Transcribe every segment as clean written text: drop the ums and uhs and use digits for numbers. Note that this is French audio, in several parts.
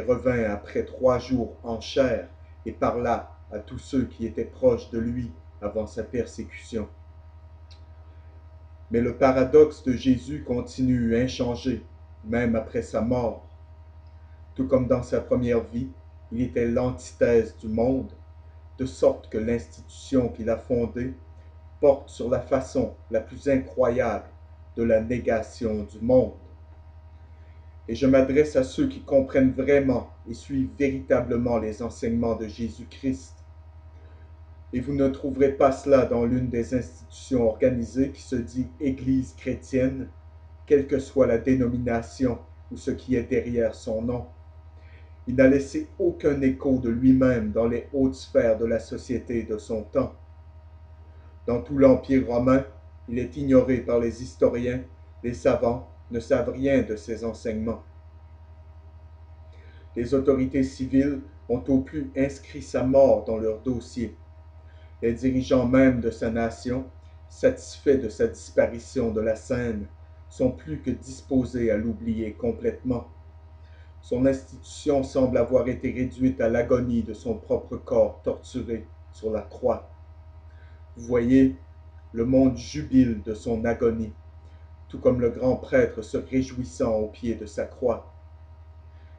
revint après 3 jours en chair et parla à tous ceux qui étaient proches de lui avant sa persécution. Mais le paradoxe de Jésus continue inchangé, même après sa mort. Tout comme dans sa première vie, il était l'antithèse du monde, de sorte que l'institution qu'il a fondée porte sur la façon la plus incroyable de la négation du monde. Et je m'adresse à ceux qui comprennent vraiment et suivent véritablement les enseignements de Jésus-Christ. Et vous ne trouverez pas cela dans l'une des institutions organisées qui se dit Église chrétienne, quelle que soit la dénomination ou ce qui est derrière son nom. Il n'a laissé aucun écho de lui-même dans les hautes sphères de la société de son temps. Dans tout l'Empire romain, il est ignoré par les historiens, les savants ne savent rien de ses enseignements. Les autorités civiles ont au plus inscrit sa mort dans leur dossier. Les dirigeants même de sa nation, satisfaits de sa disparition de la scène, sont plus que disposés à l'oublier complètement. Son institution semble avoir été réduite à l'agonie de son propre corps torturé sur la croix. Vous voyez, le monde jubile de son agonie, tout comme le grand prêtre se réjouissant au pied de sa croix.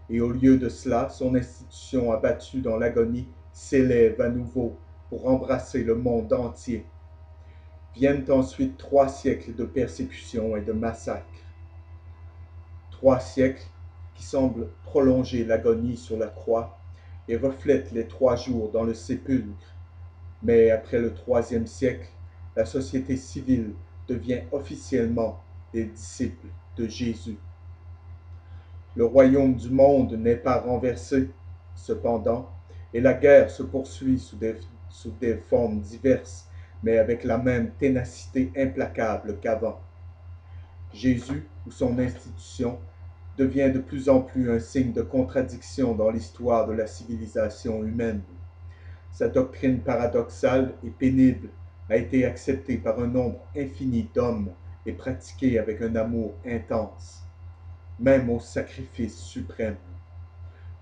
Et au lieu de cela, son institution abattue dans l'agonie s'élève à nouveau pour embrasser le monde entier. Viennent ensuite 3 siècles de persécution et de massacres. 3 siècles qui semblent prolonger l'agonie sur la croix et reflètent les 3 jours dans le sépulcre. Mais après le 3e siècle, la société civile devient officiellement des disciples de Jésus. Le royaume du monde n'est pas renversé, cependant, et la guerre se poursuit sous des formes diverses, mais avec la même ténacité implacable qu'avant. Jésus, ou son institution, devient de plus en plus un signe de contradiction dans l'histoire de la civilisation humaine. Sa doctrine paradoxale et pénible a été acceptée par un nombre infini d'hommes et pratiquée avec un amour intense, même au sacrifice suprême.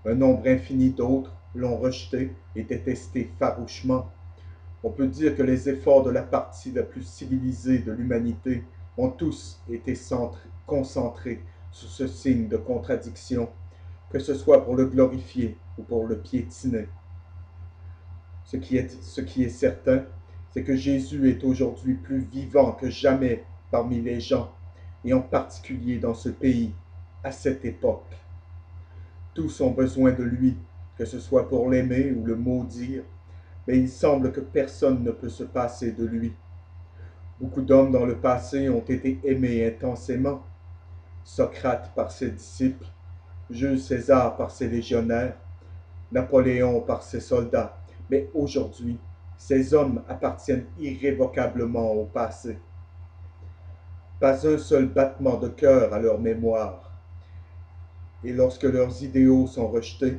Un nombre infini d'autres l'ont rejeté et détesté farouchement. On peut dire que les efforts de la partie la plus civilisée de l'humanité ont tous été concentrés sur ce signe de contradiction, que ce soit pour le glorifier ou pour le piétiner. Ce qui est certain, c'est que Jésus est aujourd'hui plus vivant que jamais parmi les gens, et en particulier dans ce pays, à cette époque. Tous ont besoin de lui, que ce soit pour l'aimer ou le maudire, mais il semble que personne ne peut se passer de lui. Beaucoup d'hommes dans le passé ont été aimés intensément. Socrate par ses disciples, Jules César par ses légionnaires, Napoléon par ses soldats. Mais aujourd'hui, ces hommes appartiennent irrévocablement au passé. Pas un seul battement de cœur à leur mémoire. Et lorsque leurs idéaux sont rejetés,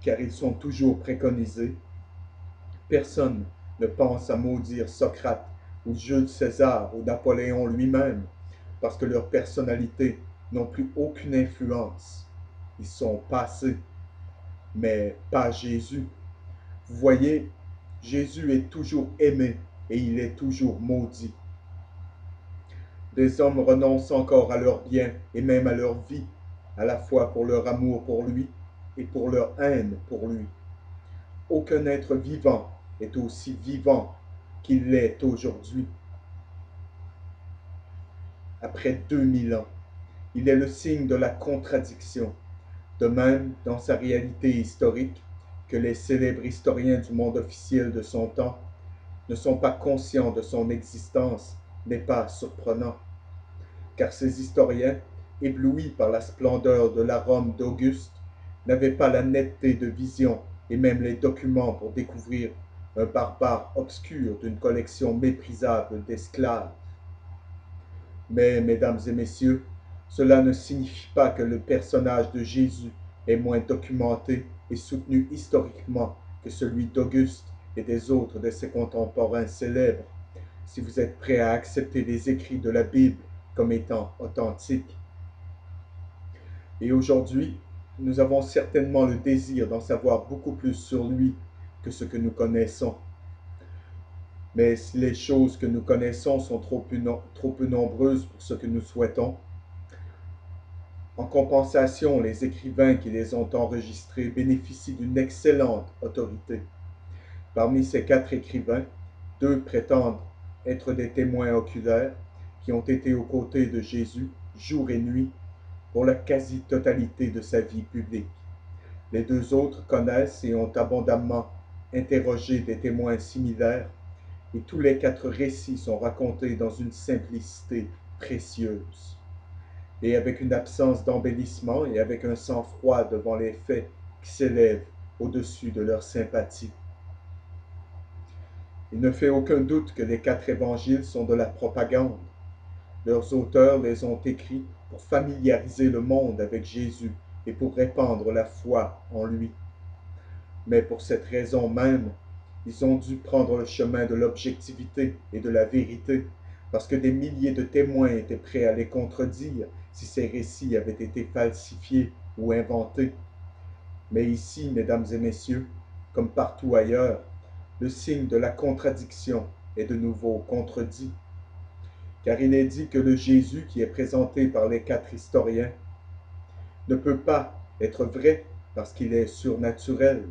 car ils sont toujours préconisés, personne ne pense à maudire Socrate ou Jules César ou Napoléon lui-même, parce que leurs personnalités n'ont plus aucune influence. Ils sont passés, mais pas Jésus. Vous voyez, Jésus est toujours aimé et il est toujours maudit. Des hommes renoncent encore à leurs biens et même à leur vie, à la fois pour leur amour pour lui et pour leur haine pour lui. Aucun être vivant est aussi vivant qu'il l'est aujourd'hui. Après 2000 ans, il est le signe de la contradiction, de même dans sa réalité historique que les célèbres historiens du monde officiel de son temps ne sont pas conscients de son existence n'est pas surprenant, car ces historiens, éblouis par la splendeur de la Rome d'Auguste, n'avaient pas la netteté de vision et même les documents pour découvrir un barbare obscur d'une collection méprisable d'esclaves. Mais, mesdames et messieurs, cela ne signifie pas que le personnage de Jésus est moins documenté et soutenu historiquement que celui d'Auguste et des autres de ses contemporains célèbres, si vous êtes prêts à accepter les écrits de la Bible comme étant authentiques. Et aujourd'hui, nous avons certainement le désir d'en savoir beaucoup plus sur lui que ce que nous connaissons. Mais si les choses que nous connaissons sont trop peu nombreuses pour ce que nous souhaitons, en compensation, les écrivains qui les ont enregistrées bénéficient d'une excellente autorité. Parmi ces 4 écrivains, 2 prétendent être des témoins oculaires qui ont été aux côtés de Jésus jour et nuit pour la quasi-totalité de sa vie publique. Les 2 autres connaissent et ont abondamment interrogé des témoins similaires, et tous les 4 récits sont racontés dans une simplicité précieuse, et avec une absence d'embellissement et avec un sang-froid devant les faits qui s'élèvent au-dessus de leur sympathie. Il ne fait aucun doute que les 4 évangiles sont de la propagande. Leurs auteurs les ont écrits pour familiariser le monde avec Jésus et pour répandre la foi en lui. Mais pour cette raison même, ils ont dû prendre le chemin de l'objectivité et de la vérité, parce que des milliers de témoins étaient prêts à les contredire si ces récits avaient été falsifiés ou inventés. Mais ici, mesdames et messieurs, comme partout ailleurs, le signe de la contradiction est de nouveau contredit, car il est dit que le Jésus qui est présenté par les 4 historiens ne peut pas être vrai parce qu'il est surnaturel.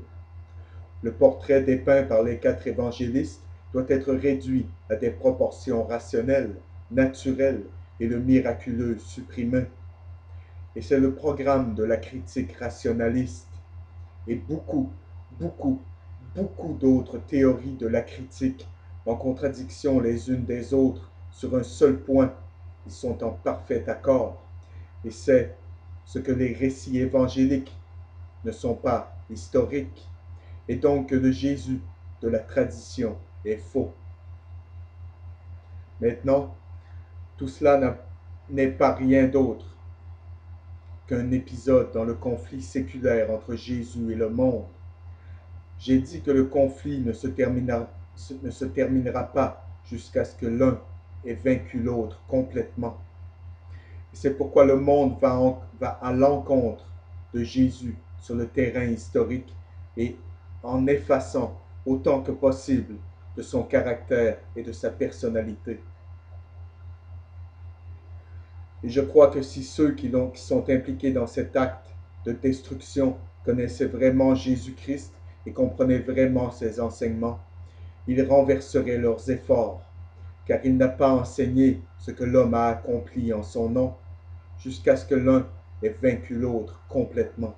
Le portrait dépeint par les 4 évangélistes doit être réduit à des proportions rationnelles, naturelles et le miraculeux supprimé. Et c'est le programme de la critique rationaliste et beaucoup, beaucoup d'autres théories de la critique en contradiction les unes des autres sur un seul point. Ils sont en parfait accord. Et c'est ce que les récits évangéliques ne sont pas historiques. Et donc que le Jésus de la tradition est faux. Maintenant, tout cela n'est pas rien d'autre qu'un épisode dans le conflit séculaire entre Jésus et le monde. J'ai dit que le conflit ne se terminera pas jusqu'à ce que l'un ait vaincu l'autre complètement. C'est pourquoi le monde va à l'encontre de Jésus sur le terrain historique et en effaçant autant que possible de son caractère et de sa personnalité. Et je crois que si ceux qui sont impliqués dans cet acte de destruction connaissaient vraiment Jésus-Christ et comprenaient vraiment ses enseignements, ils renverseraient leurs efforts, car il n'a pas enseigné ce que l'homme a accompli en son nom, jusqu'à ce que l'un ait vaincu l'autre complètement.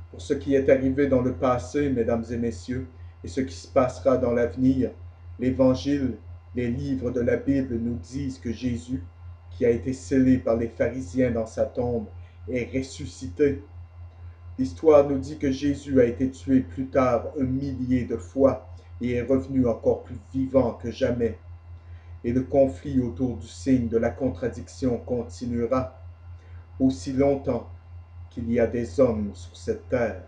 Pour ce qui est arrivé dans le passé, mesdames et messieurs, et ce qui se passera dans l'avenir, l'Évangile, les livres de la Bible nous disent que Jésus, qui a été scellé par les pharisiens dans sa tombe, est ressuscité. L'histoire nous dit que Jésus a été tué plus tard 1 000 de fois et est revenu encore plus vivant que jamais. Et le conflit autour du signe de la contradiction continuera aussi longtemps qu'il y a des hommes sur cette terre.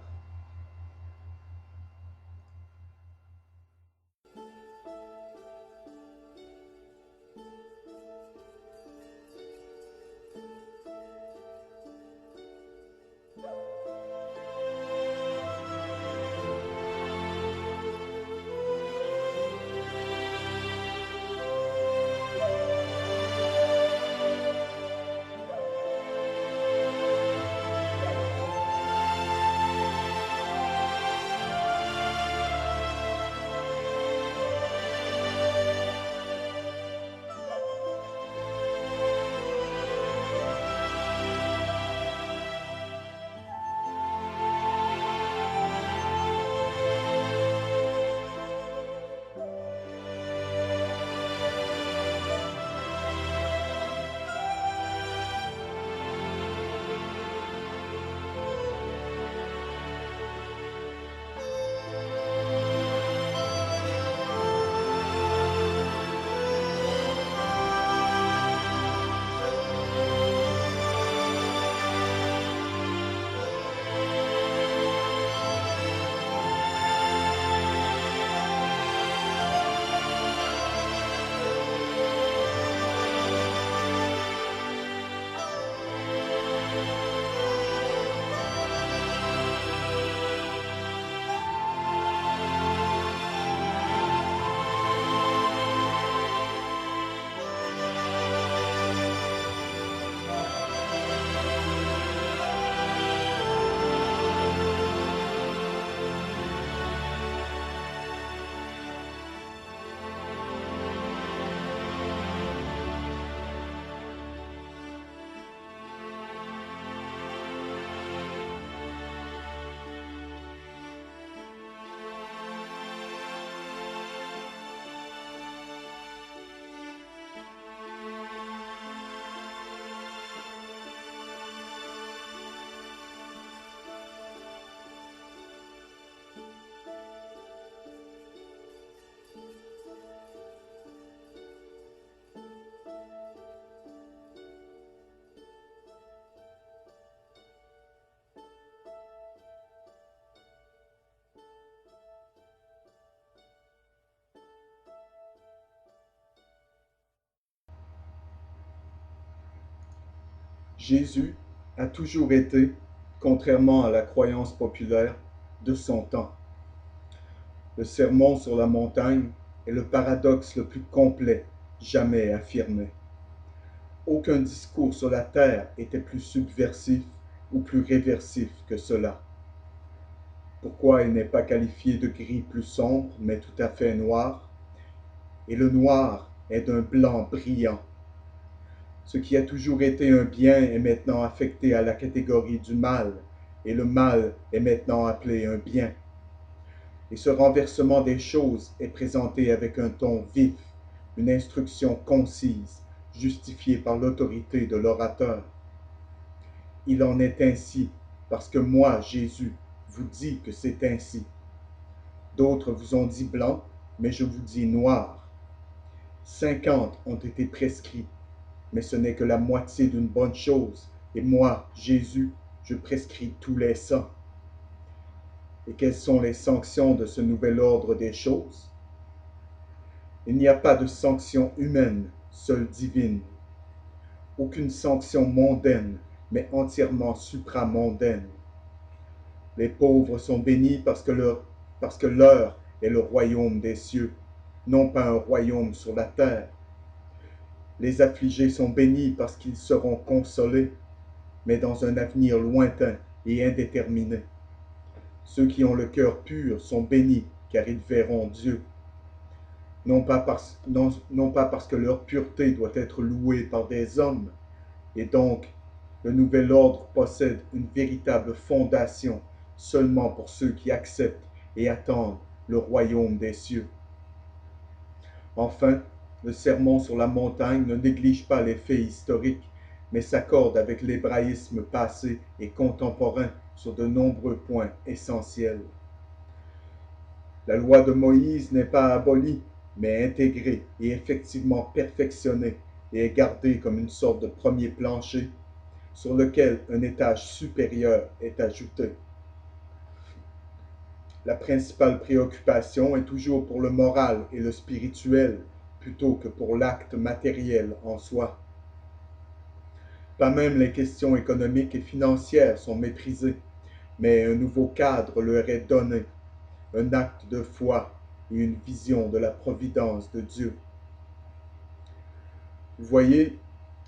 Jésus a toujours été, contrairement à la croyance populaire, de son temps. Le sermon sur la montagne est le paradoxe le plus complet jamais affirmé. Aucun discours sur la terre était plus subversif ou plus réversif que cela. Pourquoi il n'est pas qualifié de gris plus sombre, mais tout à fait noir? Et le noir est d'un blanc brillant. Ce qui a toujours été un bien est maintenant affecté à la catégorie du mal, et le mal est maintenant appelé un bien. Et ce renversement des choses est présenté avec un ton vif, une instruction concise, justifiée par l'autorité de l'orateur. Il en est ainsi, parce que moi, Jésus, vous dis que c'est ainsi. D'autres vous ont dit blanc, mais je vous dis noir. 50 ont été prescrits, mais ce n'est que la moitié d'une bonne chose, et moi, Jésus, je prescris tous les 100. Et quelles sont les sanctions de ce nouvel ordre des choses? Il n'y a pas de sanction humaine, seule divine. Aucune sanction mondaine, mais entièrement supramondaine. Les pauvres sont bénis parce que leur est le royaume des cieux, non pas un royaume sur la terre. Les affligés sont bénis parce qu'ils seront consolés, mais dans un avenir lointain et indéterminé. Ceux qui ont le cœur pur sont bénis, car ils verront Dieu. Non pas parce que leur pureté doit être louée par des hommes, et donc le nouvel ordre possède une véritable fondation seulement pour ceux qui acceptent et attendent le royaume des cieux. Enfin, le sermon sur la montagne ne néglige pas les faits historiques, mais s'accorde avec l'hébraïsme passé et contemporain sur de nombreux points essentiels. La loi de Moïse n'est pas abolie, mais intégrée et effectivement perfectionnée et est gardée comme une sorte de premier plancher sur lequel un étage supérieur est ajouté. La principale préoccupation est toujours pour le moral et le spirituel plutôt que pour l'acte matériel en soi. Pas même les questions économiques et financières sont méprisées, mais un nouveau cadre leur est donné, un acte de foi et une vision de la providence de Dieu. Vous voyez,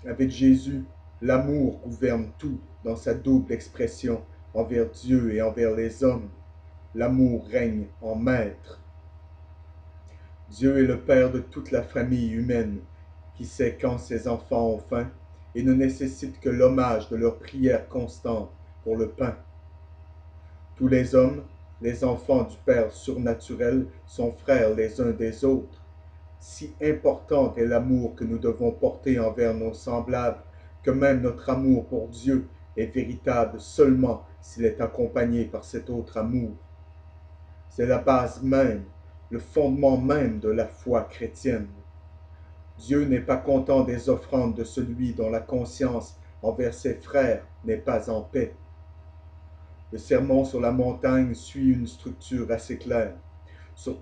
avec Jésus, l'amour gouverne tout dans sa double expression envers Dieu et envers les hommes. L'amour règne en maître. Dieu est le Père de toute la famille humaine, qui sait quand ses enfants ont faim et ne nécessite que l'hommage de leur prière constante pour le pain. Tous les hommes, les enfants du Père surnaturel, sont frères les uns des autres. Si important est l'amour que nous devons porter envers nos semblables, que même notre amour pour Dieu est véritable seulement s'il est accompagné par cet autre amour. C'est la base même, le fondement même de la foi chrétienne. Dieu n'est pas content des offrandes de celui dont la conscience envers ses frères n'est pas en paix. Le sermon sur la montagne suit une structure assez claire. Surtout